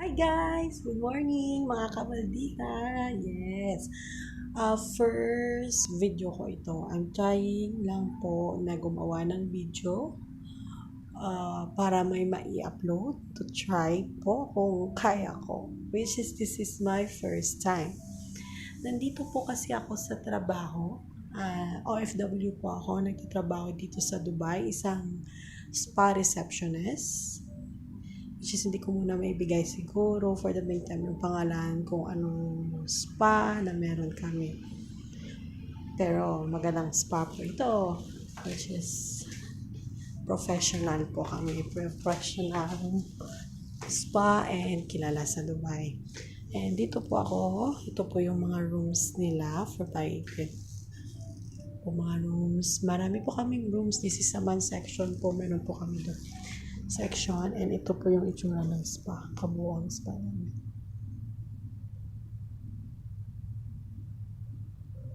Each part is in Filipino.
Hi guys! Good morning mga kamaldita! Yes! First video ko ito. I'm trying lang po na gumawa ng video para may mai-upload to try po kung kaya ko. Which is this is my first time. Nandito po kasi ako sa trabaho. OFW po ako. Nagtatrabaho dito sa Dubai. Isang spa receptionist. Which is hindi ko muna maibigay siguro for the meantime yung pangalan kung anong spa na meron kami. Pero magandang spa po ito. Which is professional po kami. Professional spa and kilala sa Dubai. And dito po ako. Ito po yung mga rooms nila for private. Po mga rooms. Marami po kaming rooms. This is a man section po. Meron po kami doon section, and ito po yung itsura ng spa, kabuuang spa namin.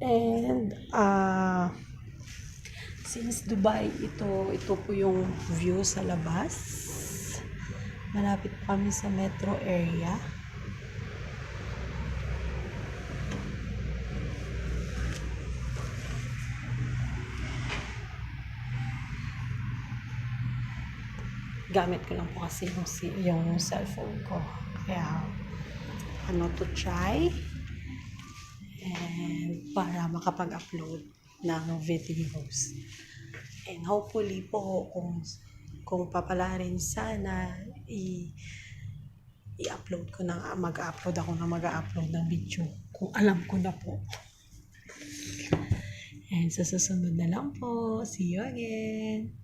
And since Dubai, ito po yung view sa labas. Malapit kami sa metro area. Gamit ko lang po kasi yung cellphone ko. Kaya, to try. And para makapag-upload ng videos. And hopefully po, kung papalarin sana, i-upload ko na, mag-upload ng video. Kung alam ko na po. And sa susunod na lang po. See you again!